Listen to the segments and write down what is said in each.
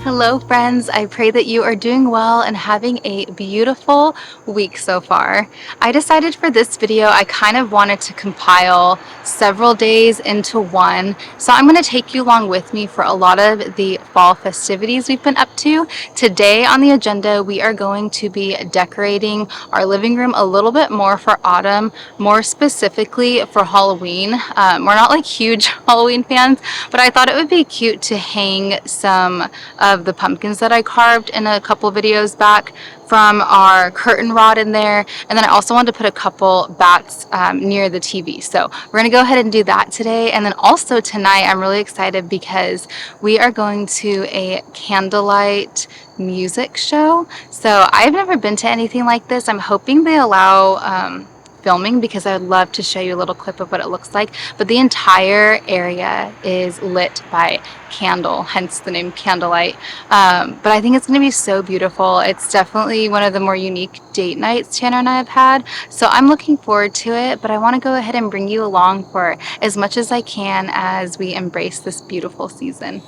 Hello friends, I pray that you are doing well and having a beautiful week so far. I decided for this video I kind of wanted to compile several days into one, so I'm going to take you along with me for a lot of the fall festivities we've been up to. Today on the agenda we are going to be decorating our living room a little bit more for autumn, more specifically for Halloween. We're not like huge Halloween fans, but I thought it would be cute to hang some of the pumpkins that I carved in a couple videos back from our curtain rod in there. And then I also wanted to put a couple bats near the TV. So we're gonna go ahead and do that today. And then also tonight, I'm really excited because we are going to a candlelight music show. So I've never been to anything like this. I'm hoping they allow filming because I would love to show you a little clip of what it looks like. But the entire area is lit by candle, hence the name Candlelight. But I think it's going to be so beautiful. It's definitely one of the more unique date nights Tanner and I have had. So I'm looking forward to it, but I want to go ahead and bring you along for as much as I can as we embrace this beautiful season.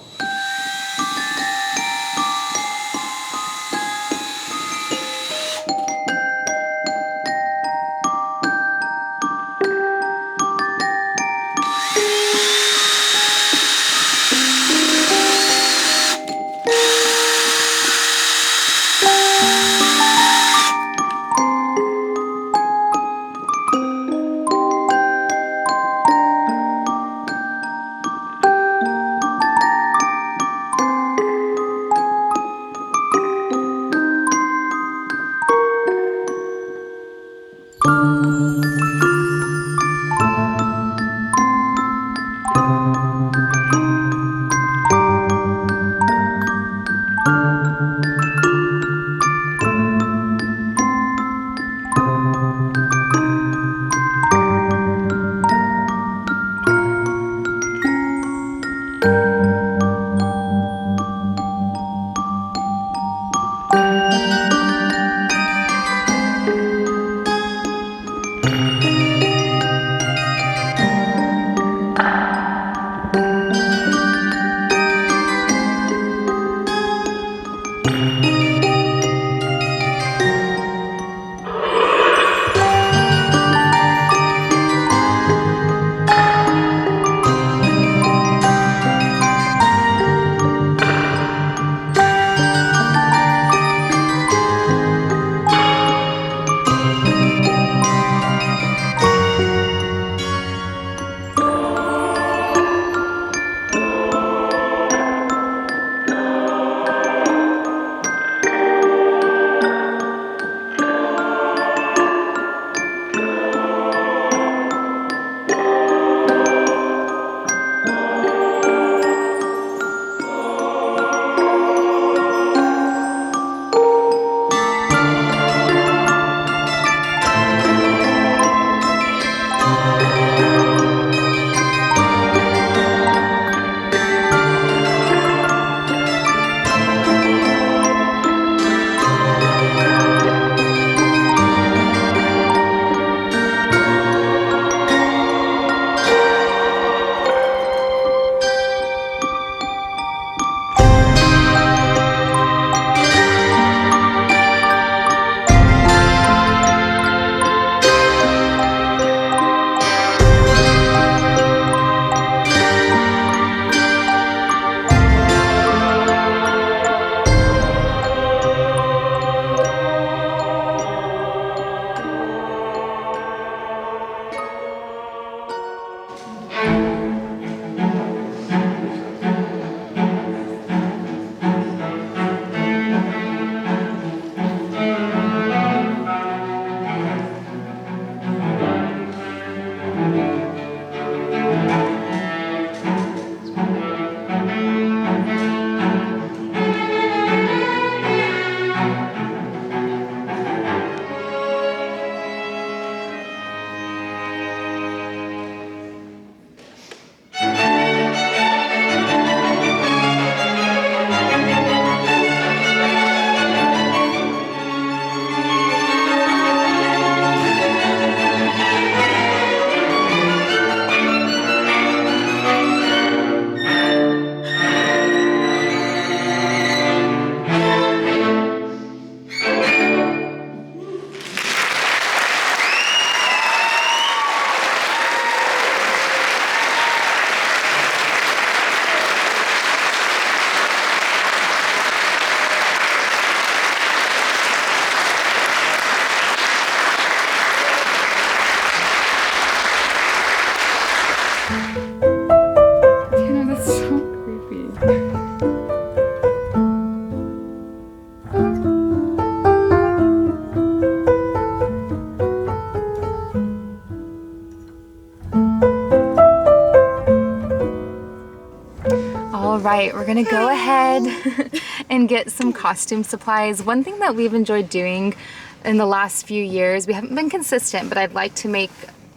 All right, we're gonna go ahead and get some costume supplies. One thing that we've enjoyed doing in the last few years, we haven't been consistent, but I'd like to make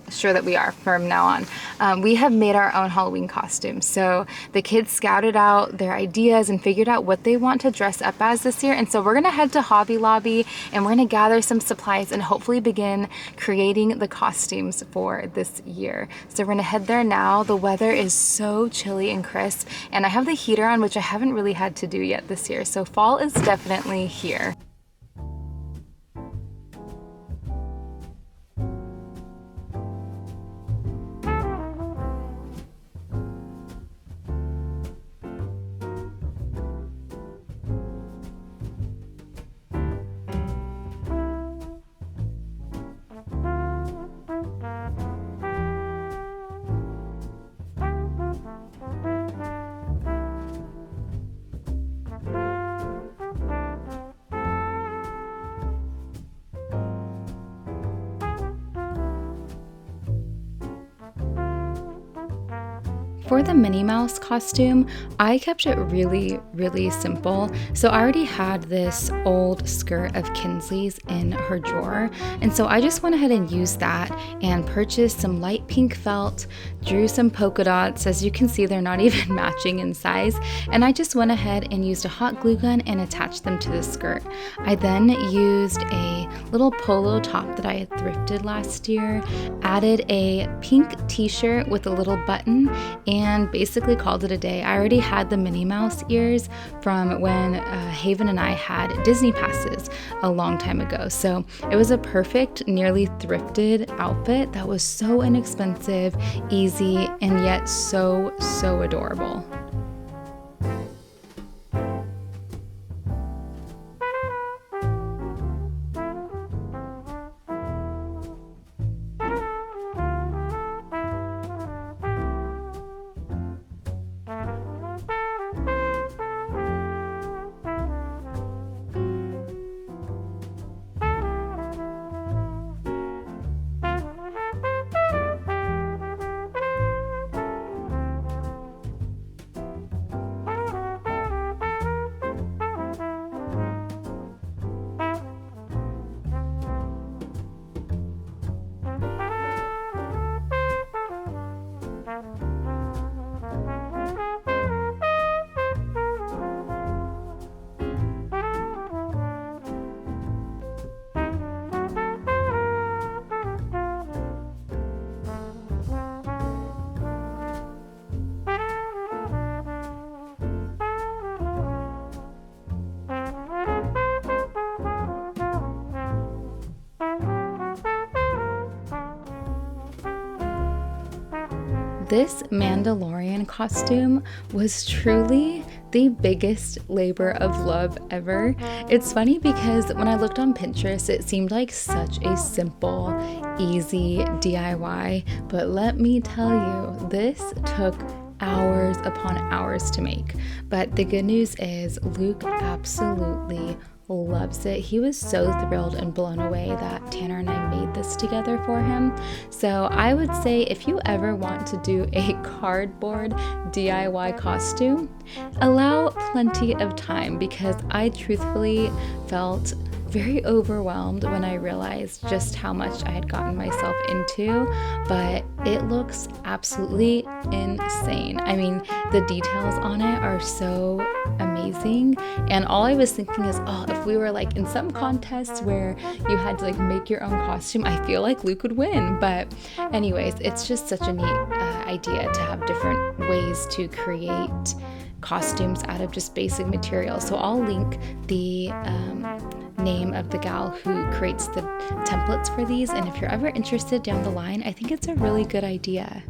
sure that we are from now on. We have made our own Halloween costumes. So the kids scouted out their ideas and figured out what they want to dress up as this year. And so we're gonna head to Hobby Lobby and we're gonna gather some supplies and hopefully begin creating the costumes for this year. So we're gonna head there now. The weather is so chilly and crisp, and I have the heater on, which I haven't really had to do yet this year. So fall is definitely here. For the Minnie Mouse costume, I kept it really simple. So I already had this old skirt of Kinsley's in her drawer. And so I just went ahead and used that and purchased some light pink felt, drew some polka dots. As you can see, they're not even matching in size. And I just went ahead and used a hot glue gun and attached them to the skirt. I then used a little polo top that I had thrifted last year, added a pink t-shirt with a little button, and basically called it a day. I already had the Minnie Mouse ears from when Haven and I had Disney passes a long time ago. So it was a perfect, nearly thrifted outfit that was so inexpensive, easy, and yet so adorable. This Mandalorian costume was truly the biggest labor of love ever. It's funny because when I looked on Pinterest, it seemed like such a simple, easy DIY, but let me tell you, this took hours upon hours to make. But the good news is Luke absolutely loves it. He was so thrilled and blown away that Tanner and I made this together for him. So I would say if you ever want to do a cardboard DIY costume, allow plenty of time, because I truthfully felt very overwhelmed when I realized just how much I had gotten myself into, but it looks absolutely insane. I mean, the details on it are so amazing, and all I was thinking is, oh, if we were like in some contests where you had to like make your own costume, I feel like Luke would win. But anyways, it's just such a neat idea to have different ways to create costumes out of just basic materials. So I'll link the name of the gal who creates the templates for these, and if you're ever interested down the line, I think it's a really good idea.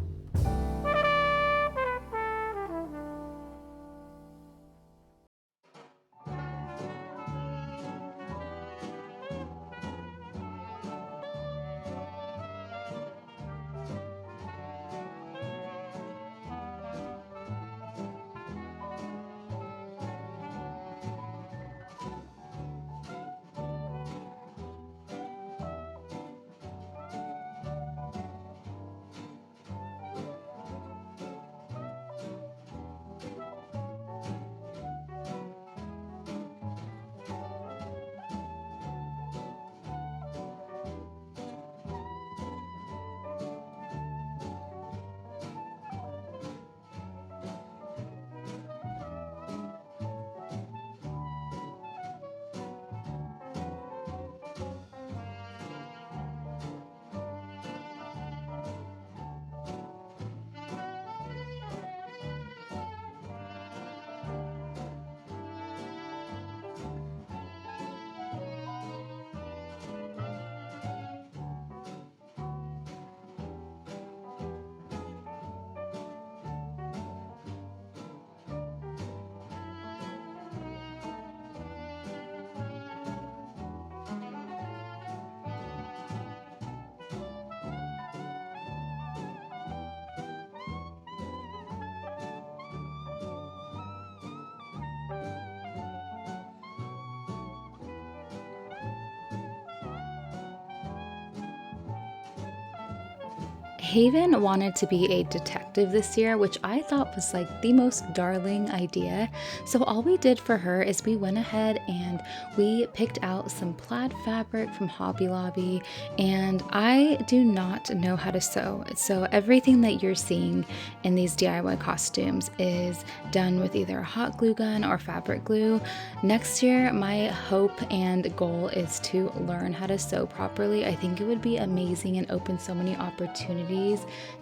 Haven wanted to be a detective this year, which I thought was like the most darling idea. So all we did for her is we went ahead and we picked out some plaid fabric from Hobby Lobby, and I do not know how to sew. So everything that you're seeing in these DIY costumes is done with either a hot glue gun or fabric glue. Next year, my hope and goal is to learn how to sew properly. I think it would be amazing and open so many opportunities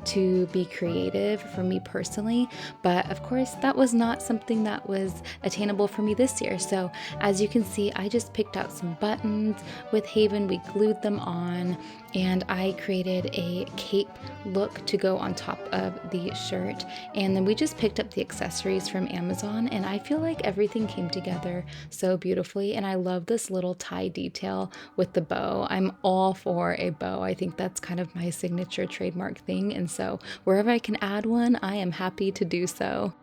to be creative for me personally, but of course that was not something that was attainable for me this year. So as you can see, I just picked out some buttons with Haven, we glued them on, and I created a cape look to go on top of the shirt, and then we just picked up the accessories from Amazon, and I feel like everything came together so beautifully. And I love this little tie detail with the bow. I'm all for a bow. I think that's kind of my signature trademark thing, and so wherever I can add one, I am happy to do so.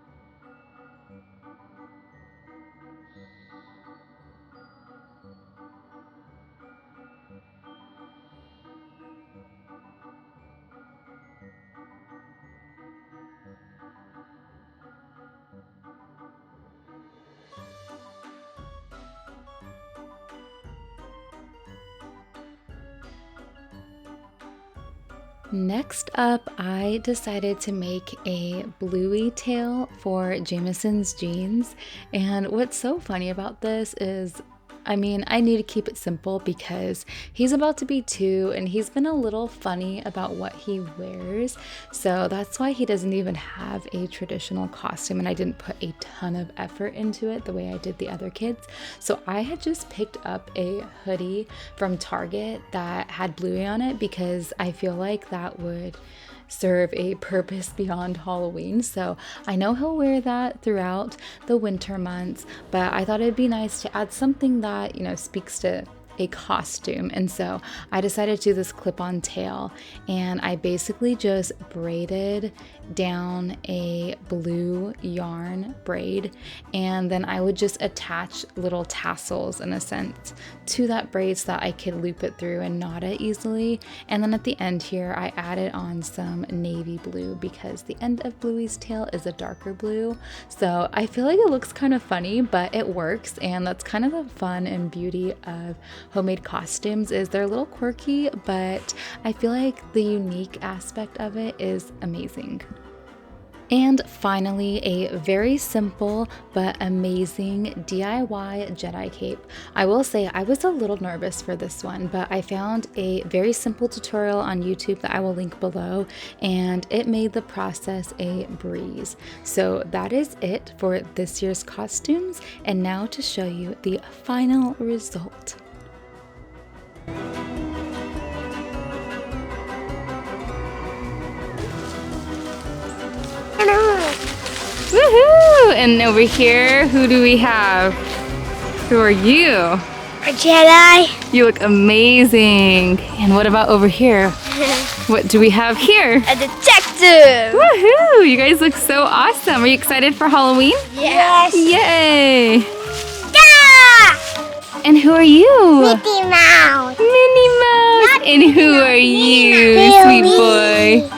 Next up, I decided to make a bluey tail for Jameson's jeans. And what's so funny about this is, I mean, I need to keep it simple because he's about to be 2 and he's been a little funny about what he wears. So that's why he doesn't even have a traditional costume, and I didn't put a ton of effort into it the way I did the other kids. So I had just picked up a hoodie from Target that had bluey on it because I feel like that would serve a purpose beyond Halloween. So I know he'll wear that throughout the winter months, but I thought it'd be nice to add something that, you know, speaks to a costume. And so I decided to do this clip-on tail, and I basically just braided down a blue yarn braid, and then I would just attach little tassels in a sense to that braid so that I could loop it through and knot it easily. And then at the end here I added on some navy blue because the end of Bluey's tail is a darker blue. So I feel like it looks kind of funny, but it works, and that's kind of the fun and beauty of homemade costumes, is they're a little quirky, but I feel like the unique aspect of it is amazing. And finally, a very simple but amazing DIY Jedi cape. I will say I was a little nervous for this one, but I found a very simple tutorial on YouTube that I will link below, and it made the process a breeze. So that is it for this year's costumes, and now to show you the final result. Woohoo! And over here, who do we have? Who are you? A Jedi. You look amazing. And what about over here? What do we have here? A detective. Woohoo! You guys look so awesome. Are you excited for Halloween? Yes. Yay! Yeah. And who are you? Mickey Mouse. Minnie Mouse. And who are you, sweet boy?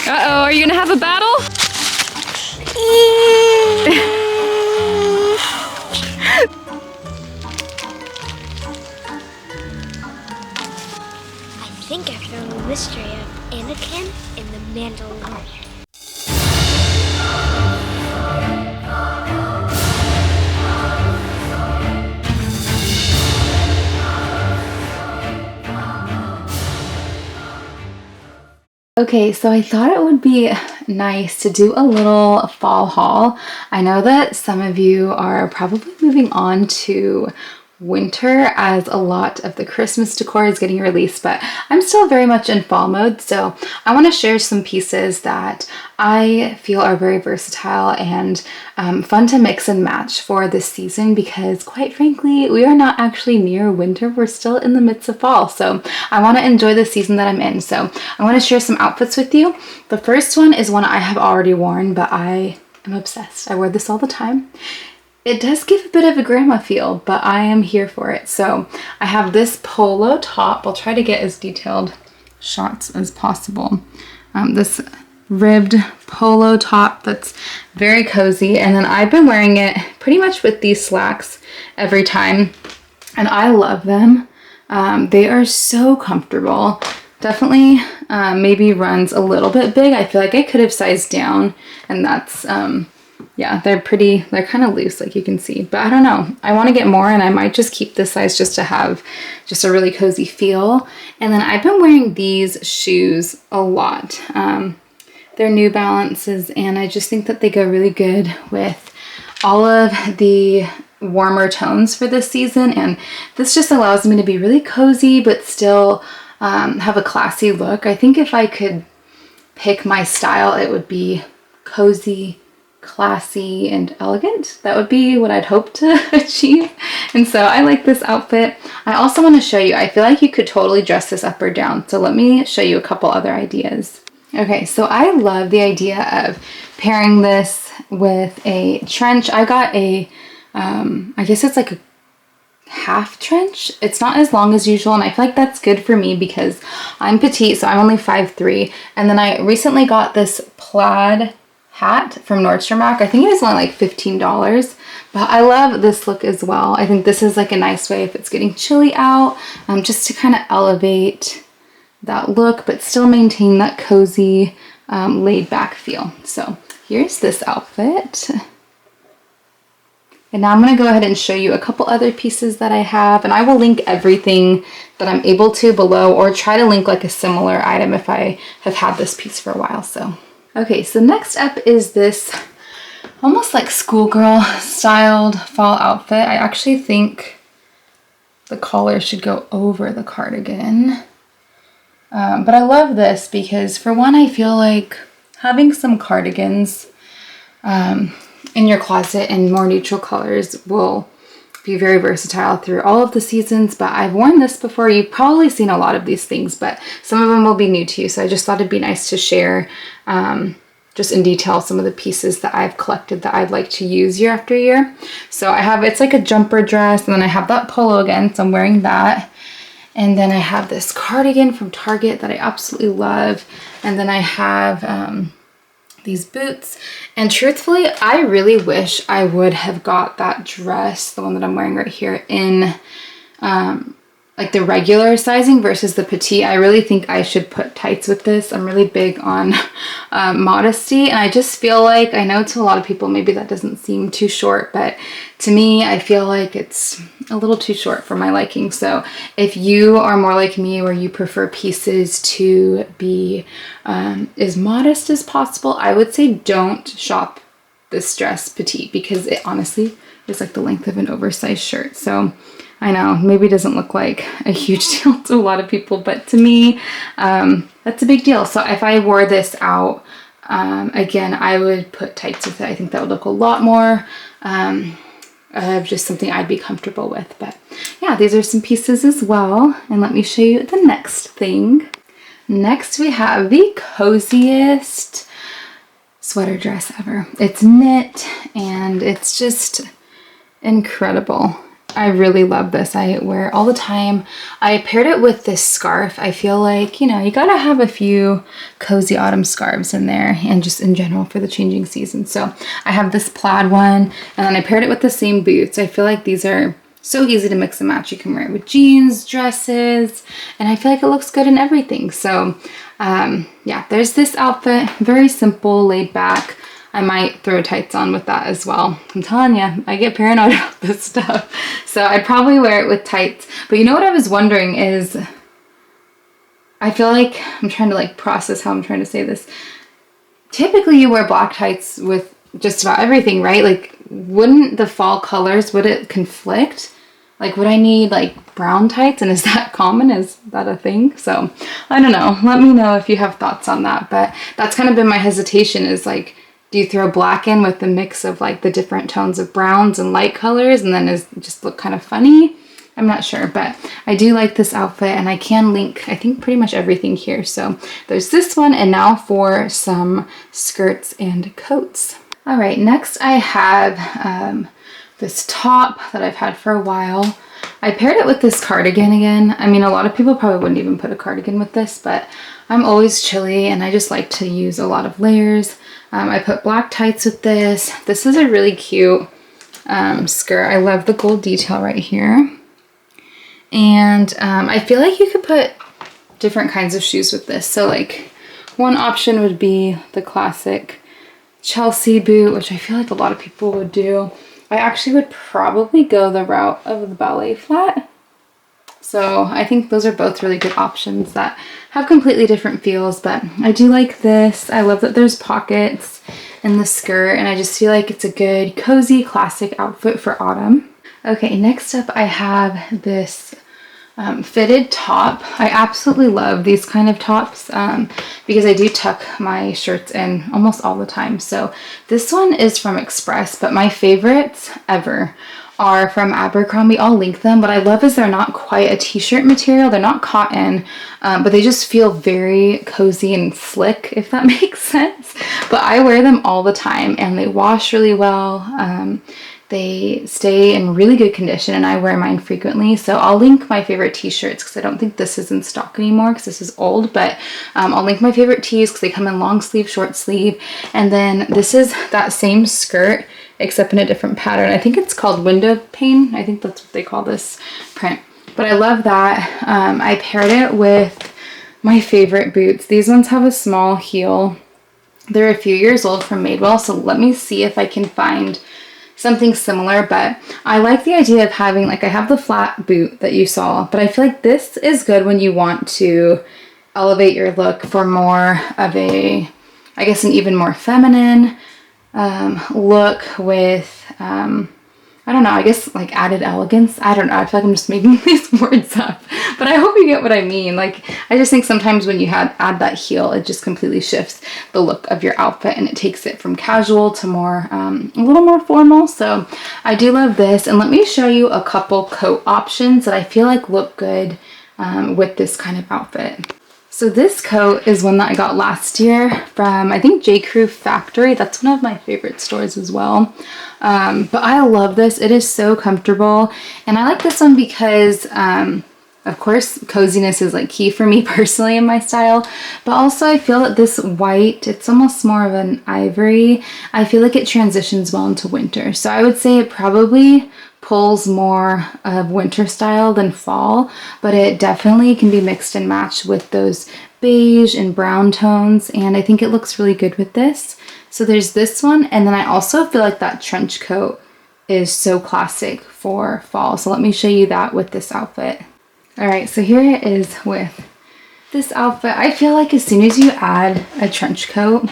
Uh-oh, are you gonna have a battle? I think I found the mystery of Anakin and the Mandalorian. Okay, so I thought it would be nice to do a little fall haul. I know that some of you are probably moving on to winter as a lot of the Christmas decor is getting released, but I'm still very much in fall mode. So I want to share some pieces that I feel are very versatile and fun to mix and match for this season, because quite frankly, we are not actually near winter. We're still in the midst of fall. So I want to enjoy the season that I'm in. So I want to share some outfits with you. The first one is one I have already worn, but I am obsessed. I wear this all the time. It does give a bit of a grandma feel, but I am here for it. So I have this polo top. I'll try to get as detailed shots as possible. This ribbed polo top that's very cozy. And then I've been wearing it pretty much with these slacks every time. And I love them. They are so comfortable. Definitely maybe runs a little bit big. I feel like I could have sized down, and that's yeah, they're kind of loose, like you can see, but I don't know. I want to get more, and I might just keep this size just to have just a really cozy feel. And then I've been wearing these shoes a lot. They're New Balances, and I just think that they go really good with all of the warmer tones for this season. And this just allows me to be really cozy, but still have a classy look. I think if I could pick my style, it would be cozy, classy, and elegant. That would be what I'd hope to achieve. And so I like this outfit. I also want to show you, I feel like you could totally dress this up or down. So let me show you a couple other ideas. Okay, so I love the idea of pairing this with a trench. I got a, I guess it's like a half trench. It's not as long as usual, and I feel like that's good for me because I'm petite, so I'm only 5'3". And then I recently got this plaid hat from Nordstrom Rack. I think it was only like $15, but I love this look as well. I think this is like a nice way if it's getting chilly out, just to kind of elevate that look, but still maintain that cozy, laid back feel. So here's this outfit. And now I'm going to go ahead and show you a couple other pieces that I have, and I will link everything that I'm able to below, or try to link like a similar item if I have had this piece for a while. So, okay, so next up is this almost like schoolgirl styled fall outfit. I actually think the collar should go over the cardigan. But I love this because, for one, I feel like having some cardigans in your closet in more neutral colors will be very versatile through all of the seasons. But I've worn this before. You've probably seen a lot of these things, but some of them will be new to you. So I just thought it'd be nice to share just in detail some of the pieces that I've collected that I'd like to use year after year. So I have, it's like a jumper dress, and then I have that polo again, so I'm wearing that. And then I have this cardigan from Target that I absolutely love. And then I have these boots. And truthfully, I really wish I would have got that dress, the one that I'm wearing right here, in like the regular sizing versus the petite. I really think I should put tights with this. I'm really big on modesty, and I just feel like, I know to a lot of people maybe that doesn't seem too short, but to me, I feel like it's a little too short for my liking. So if you are more like me, where you prefer pieces to be as modest as possible, I would say don't shop this dress petite, because it honestly is like the length of an oversized shirt. So I know maybe it doesn't look like a huge deal to a lot of people, but to me, that's a big deal. So if I wore this out, again, I would put tights with it. I think that would look a lot more just something I'd be comfortable with. But yeah, these are some pieces as well. And let me show you the next thing. Next, we have the coziest sweater dress ever. It's knit, and it's just incredible. I really love this. I wear it all the time. I paired it with this scarf. I feel like, you know, you gotta have a few cozy autumn scarves in there, and just in general for the changing season. So I have this plaid one, and then I paired it with the same boots. I feel like these are so easy to mix and match. You can wear it with jeans, dresses, and I feel like it looks good in everything. So yeah, there's this outfit. Very simple, laid back. I might throw tights on with that as well. I'm telling you, I get paranoid about this stuff. So I'd probably wear it with tights. But you know what I was wondering is, I feel like I'm trying to like process how I'm trying to say this. Typically you wear black tights with just about everything, right? Like, wouldn't the fall colors, would it conflict? Like, would I need like brown tights? And is that common? Is that a thing? So I don't know. Let me know if you have thoughts on that. But that's kind of been my hesitation, is like, do you throw black in with the mix of like the different tones of browns and light colors, and then is just look kind of funny? I'm not sure, but I do like this outfit, and I can link, I think, pretty much everything here. So there's this one, and now for some skirts and coats. All right, next I have this top that I've had for a while. I paired it with this cardigan again. I mean, a lot of people probably wouldn't even put a cardigan with this, but I'm always chilly and I just like to use a lot of layers. I put black tights with this. This is a really cute skirt. I love the gold detail right here. And I feel like you could put different kinds of shoes with this. So like one option would be the classic Chelsea boot, which I feel like a lot of people would do. I actually would probably go the route of the ballet flat. So I think those are both really good options that have completely different feels, but I do like this. I love that there's pockets in the skirt, and I just feel like it's a good cozy classic outfit for autumn. Okay, next up I have this fitted top. I absolutely love these kind of tops because I do tuck my shirts in almost all the time. So this one is from Express, but my favorites ever are from Abercrombie. I'll link them. What I love is they're not quite a t-shirt material. They're not cotton, but they just feel very cozy and slick, if that makes sense. But I wear them all the time and they wash really well. They stay in really good condition and I wear mine frequently. So I'll link my favorite t-shirts because I don't think this is in stock anymore because this is old, but I'll link my favorite tees because they come in long sleeve, short sleeve. And then this is that same skirt except in a different pattern. I think it's called window pane. I think that's what they call this print. But I love that. I paired it with my favorite boots. These ones have a small heel. They're a few years old from Madewell, so let me see if I can find something similar, but I like the idea of having, like, I have the flat boot that you saw, but I feel like this is good when you want to elevate your look for more of a, I guess, an even more feminine look with, I don't know, I guess like added elegance. I don't know, I feel like I'm just making these words up, but I hope you get what I mean. Like, I just think sometimes when you add that heel, it just completely shifts the look of your outfit and it takes it from casual to more, a little more formal. So I do love this. And let me show you a couple coat options that I feel like look good with this kind of outfit. So this coat is one that I got last year from, I think, J. Crew Factory. That's one of my favorite stores as well. But I love this. It is so comfortable. And I like this one because, of course, coziness is like key for me personally in my style. But also I feel that this white, it's almost more of an ivory. I feel like it transitions well into winter. So I would say it probably pulls more of winter style than fall, but it definitely can be mixed and matched with those beige and brown tones, and I think it looks really good with this. So there's this one, and then I also feel like that trench coat is so classic for fall. So let me show you that with this outfit. All right, so here it is with this outfit. I feel like as soon as you add a trench coat,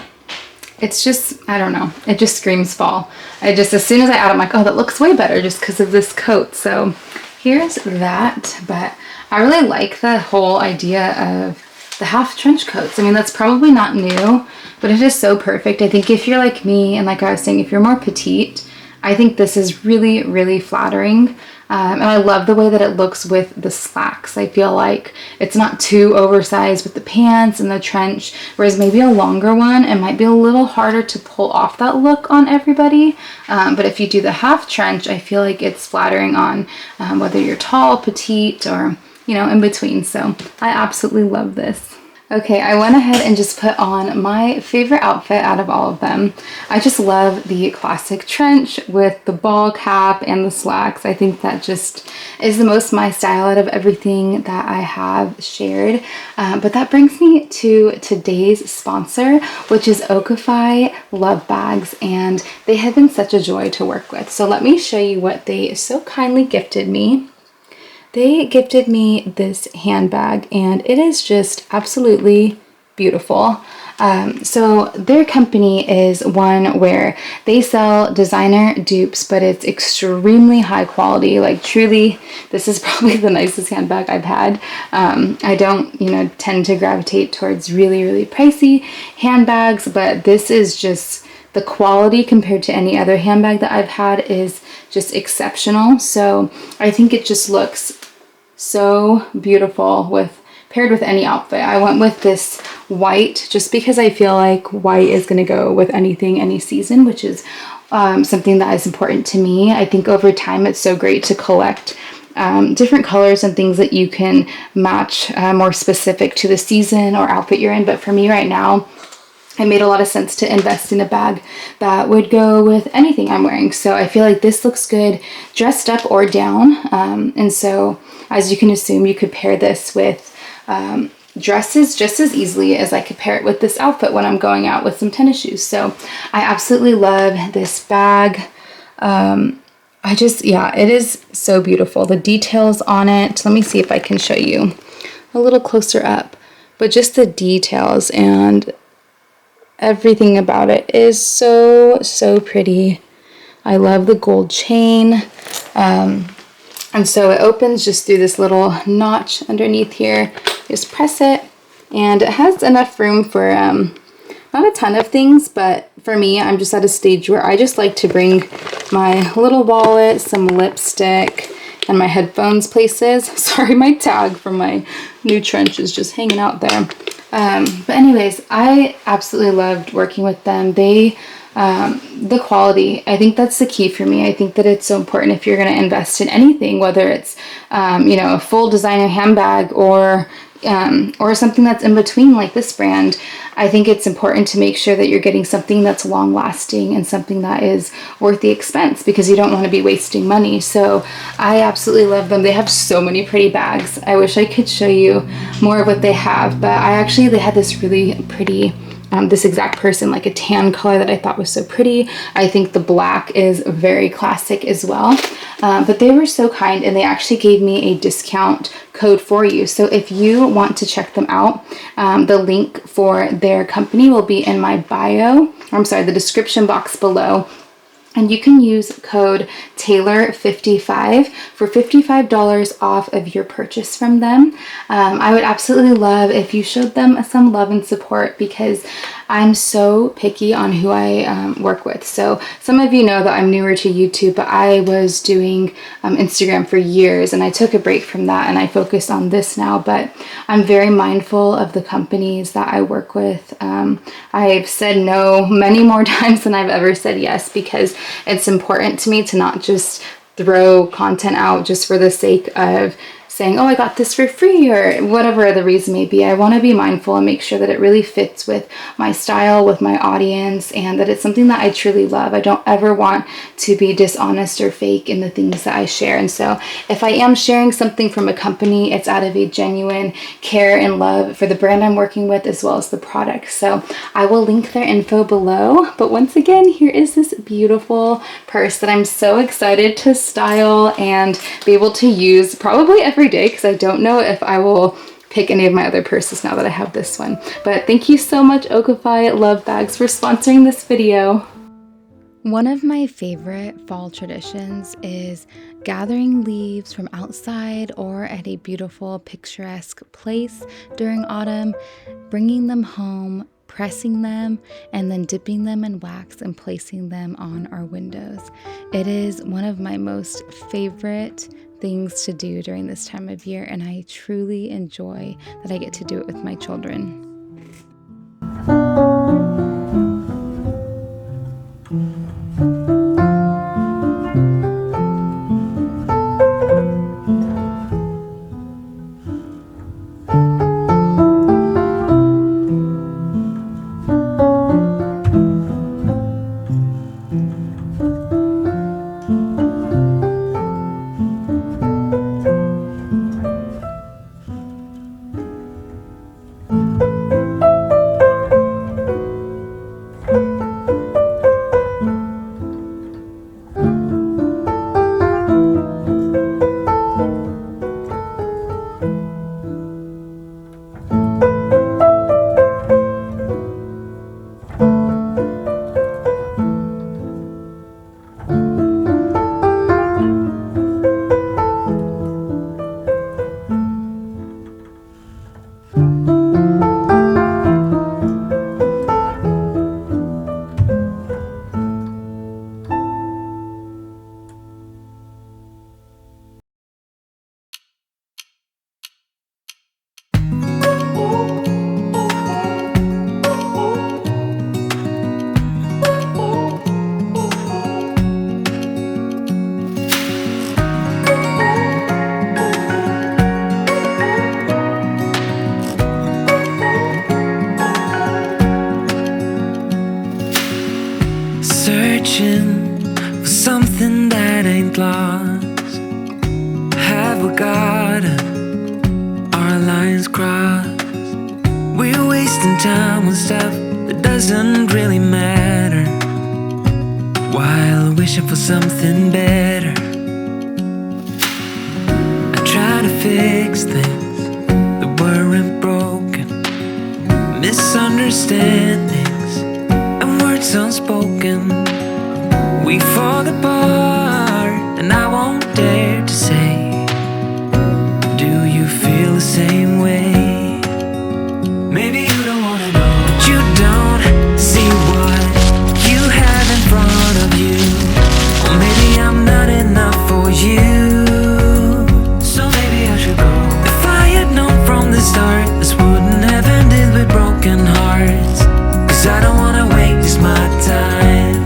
it's just, I don't know, it just screams fall. As soon as I add it, I'm like, oh, that looks way better just because of this coat. So here's that, but I really like the whole idea of the half trench coats. I mean, that's probably not new, but it is so perfect. I think if you're like me, and like I was saying, if you're more petite, I think this is really, really flattering. And I love the way that it looks with the slacks. I feel like it's not too oversized with the pants and the trench, whereas maybe a longer one, it might be a little harder to pull off that look on everybody. But if you do the half trench, I feel like it's flattering on whether you're tall, petite, or, you know, in between. So I absolutely love this. Okay, I went ahead and just put on my favorite outfit out of all of them. I just love the classic trench with the ball cap and the slacks. I think that just is the most my style out of everything that I have shared. But that brings me to today's sponsor, which is Okify Love Bags, and they have been such a joy to work with. So let me show you what they so kindly gifted me. They gifted me this handbag, and it is just absolutely beautiful. So their company is one where they sell designer dupes, but it's extremely high quality. Like, truly, this is probably the nicest handbag I've had. I don't, you know, tend to gravitate towards really, really pricey handbags, but this is just, the quality compared to any other handbag that I've had is just exceptional. So I think it just looks so beautiful paired with any outfit. I went with this white just because I feel like white is going to go with anything, any season, which is something that is important to me. I think over time it's so great to collect different colors and things that you can match more specific to the season or outfit you're in. But for me right now, it made a lot of sense to invest in a bag that would go with anything I'm wearing. So I feel like this looks good dressed up or down. And so as you can assume, you could pair this with dresses just as easily as I could pair it with this outfit when I'm going out with some tennis shoes. So I absolutely love this bag. Yeah, it is so beautiful. The details on it, let me see if I can show you a little closer up, but just the details and everything about it is so pretty. I love the gold chain. And so it opens just through this little notch underneath here. Just press it, and it has enough room for not a ton of things, but for me, I'm just at a stage where I just like to bring my little wallet, some lipstick, and my headphones places. Sorry, my tag from my new trench is just hanging out there. But anyways, I absolutely loved working with them. The quality, I think that's the key for me. I think that it's so important if you're going to invest in anything, whether it's, a full designer handbag or something that's in between like this brand. I think it's important to make sure that you're getting something that's long lasting and something that is worth the expense, because you don't want to be wasting money. So I absolutely love them. They have so many pretty bags. I wish I could show you more of what they have, but they had this really pretty this exact person, like a tan color that I thought was so pretty. I think the black is very classic as well. But they were so kind, and they actually gave me a discount code for you. So if you want to check them out, the link for their company will be in my bio. I'm sorry, the description box below. And you can use code Taylor55 for $55 off of your purchase from them. I would absolutely love if you showed them some love and support, because I'm so picky on who I work with. So some of you know that I'm newer to YouTube, but I was doing Instagram for years, and I took a break from that and I focused on this now. But I'm very mindful of the companies that I work with. I've said no many more times than I've ever said yes, because it's important to me to not just throw content out just for the sake of saying, oh, I got this for free, or whatever the reason may be. I want to be mindful and make sure that it really fits with my style, with my audience, and that it's something that I truly love. I don't ever want to be dishonest or fake in the things that I share. And so if I am sharing something from a company, it's out of a genuine care and love for the brand I'm working with, as well as the product. So I will link their info below. But once again, here is this beautiful purse that I'm so excited to style and be able to use probably every day, because I don't know if I will pick any of my other purses now that I have this one. But thank you so much, Okify Love Bags, for sponsoring this video. One of my favorite fall traditions is gathering leaves from outside or at a beautiful picturesque place during autumn, bringing them home, pressing them, and then dipping them in wax and placing them on our windows. It is one of my most favorite things to do during this time of year, and I truly enjoy that I get to do it with my children. searching for something that ain't lost. Have we got our lines crossed? We're wasting time on stuff that doesn't really matter, while wishing for something better. I try to fix things that weren't broken, misunderstandings and words unspoken. We fall apart, and I won't dare to say, do you feel the same way? Maybe you don't wanna know, but you don't see what you have in front of you. Or maybe I'm not enough for you, so maybe I should go. If I had known from the start, this wouldn't have ended with broken hearts. 'Cause I don't wanna waste my time.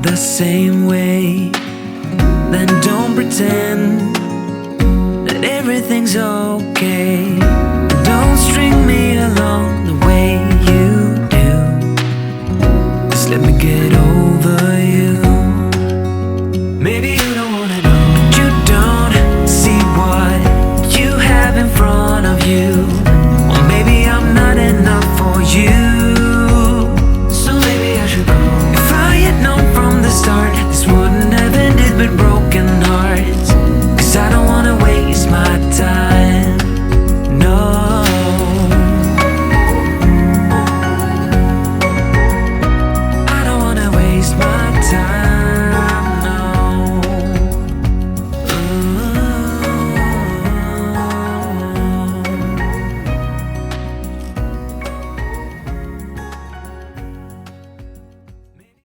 The same way, then don't pretend that everything's okay. Don't string me along the way you do. Just let me get over you. Maybe you don't wanna know, but you don't see what you have in front of you.